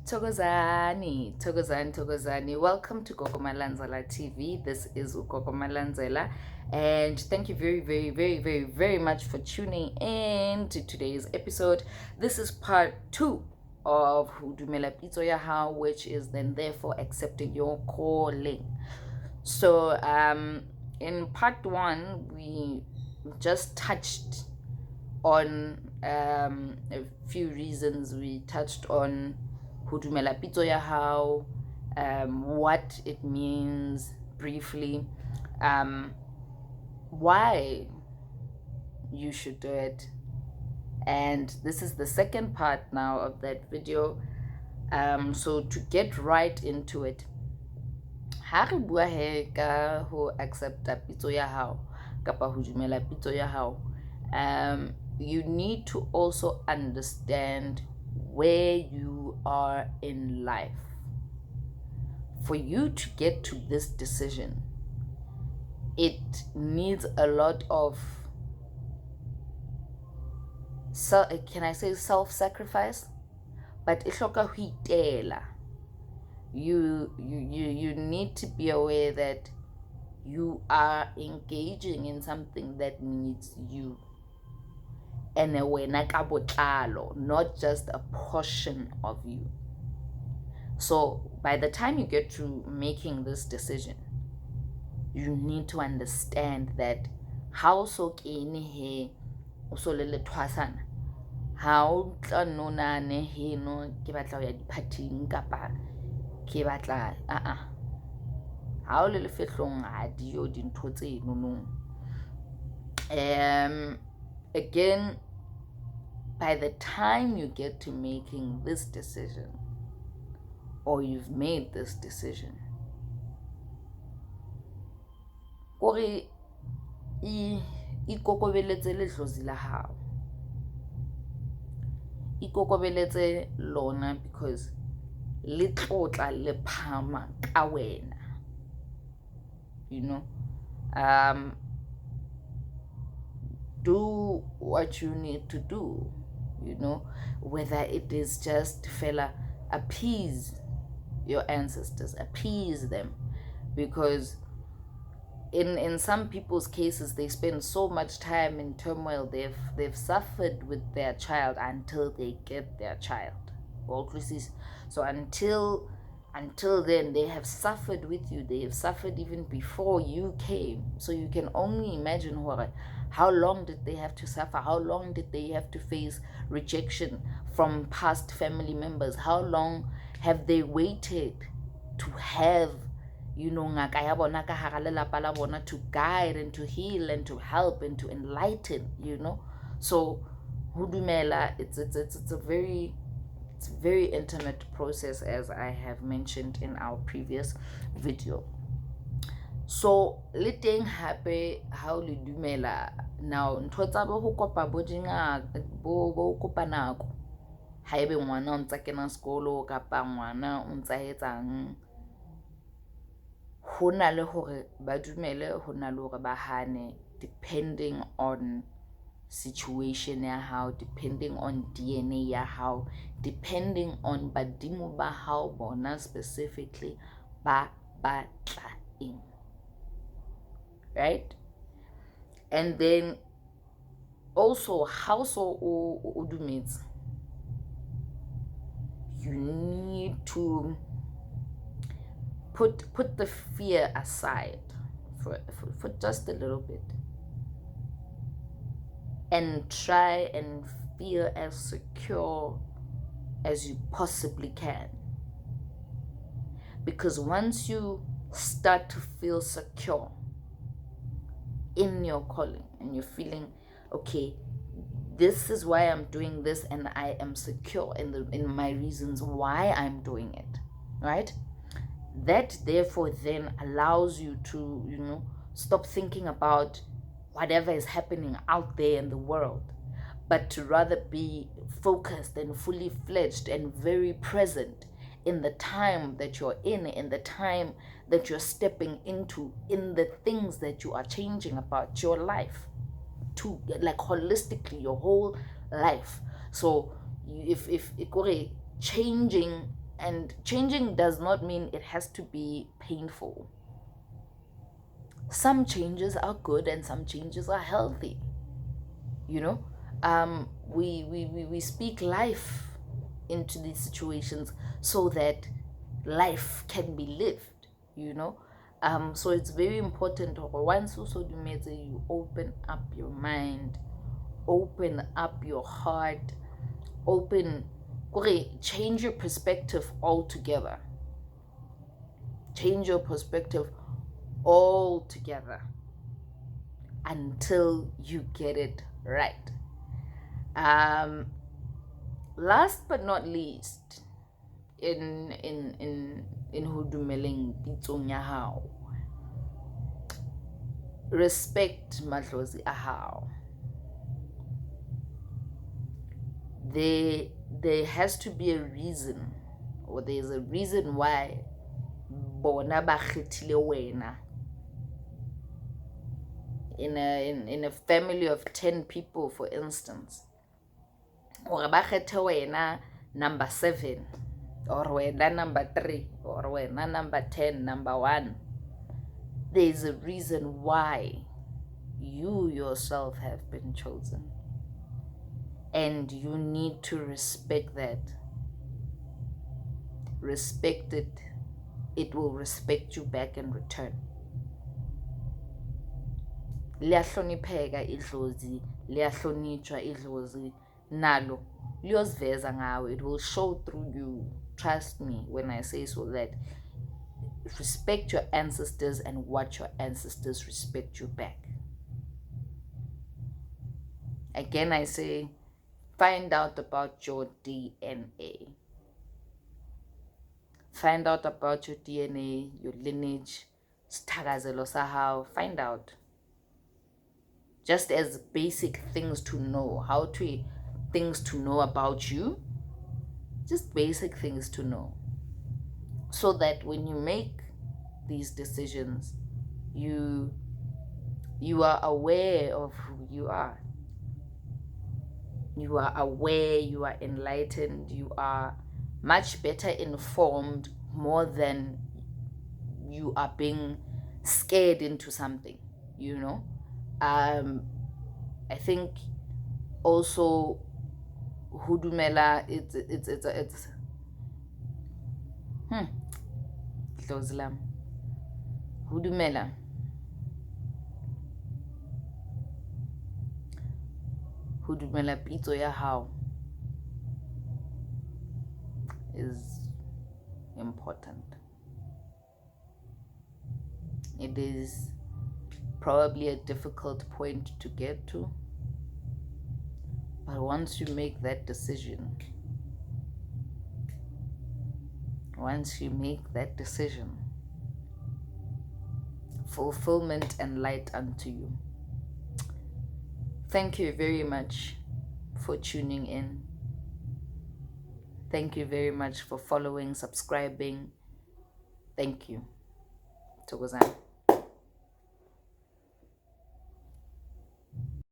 Thokozane. Welcome to Gogo MALANDZELA TV. This is Gogo MALANDZELA, and thank you very much for tuning in to today's episode. This is part 2 of dumela pitso ya hao, which is then therefore accepting your calling. So in part 1 we just touched on a few reasons. We touched on dumela pitso ya hao, what it means briefly, why you should do it, and this is the second part now of that video. So to get right into it, ha re bua he ka ho accepta pitso ya hao kapa ho dumela pitso ya hao, you need to also understand where you are in life. For you to get to this decision, it needs a lot of self-sacrifice, but you need to be aware that you are engaging in something that needs you, and not just a portion of you. So by the time you get to making this decision, you need to understand that how so he so le twasana, how nona ne he no ke batla ya dipating kapa ke batla how le fehlong a dio dintho tse no. Again, by the time you get to making this decision, or you've made this decision, kore ikokobeletse le hlozi la hao, ikokobeletse lona, because le tlotla le phama ka wena, you know. Do what you need to do, you know, whether it is just fella appease your ancestors, appease them, because in some people's cases they spend so much time in turmoil, they've suffered with their child until they get their child. So until then they have suffered with you, they have suffered even before you came. So you can only imagine how long did they have to suffer, how long did they have to face rejection from past family members, how long have they waited to have, you know, ngaka ya bona ka hara lelapa la bona to guide and to heal and to help and to enlighten, you know. So dumela, it's a very intimate process, as I have mentioned in our previous video. So le teng hape how le dumela now ntho tsa bo ho kopa bo dinga bo kopa nako, ha ebe ngwana o ntsa kena sekolo kapa ngwana o ntsa etsang, hona le hore ba dumele, hona le hore ba hane, depending on situation ya hao, depending on DNA ya hao, depending on badimo ba hao bona specifically ba batla eng, right? And then also how so o dumetse, you need to put the fear aside for just a little bit, and try and feel as secure as you possibly can. Because once you start to feel secure in your calling and you're feeling, okay, this is why I'm doing this, and I am secure in my reasons why I'm doing it, right? That therefore then allows you to, you know, stop thinking about whatever is happening out there in the world, but to rather be focused and fully fledged and very present in the time that you're in the time that you're stepping into, in the things that you are changing about your life, to like holistically your whole life. So if changing And changing does not mean it has to be painful. Some changes are good and some changes are healthy. You know, we speak life into these situations so that life can be lived, you know. So it's very important once you open up your mind, open up your heart, change your perspective altogether. Change your perspective altogether until you get it right. Last but not least, in ho dumeleng pitsong ya hao, respect madlozi a hao. There has to be a reason, or there's a reason why bona ba kgethile wena. In a family of 10 people, for instance, or ba kgethe wena number 7, or wena number 3, or wena number 10, number 1. There's a reason why you yourself have been chosen, and you need to respect that. Respect it. It will respect you back in return. Liyahlonipheka idlozi, liyahlonitshwa idlozi, nalo liyoziveza ngawe. It will show through you. Trust me when I say so, that respect your ancestors and watch your ancestors respect you back. Again, I say, find out about your DNA. Find out about your DNA, your lineage, sithakazelo sa hao. Find out. Just as basic things to know, things to know about you, just basic things to know, so that when you make these decisions, you are aware of who you are. You are aware, you are enlightened, you are much better informed, more than you are being scared into something, you know. I think also hudumela, it's Dlozlam. Hudumela. Hudumela pitso ya hao is important. It is probably a difficult point to get to, but once you make that decision, fulfillment and light unto you. Thank you very much for tuning in. Thank you very much for following, subscribing. Thank you. Thokozane.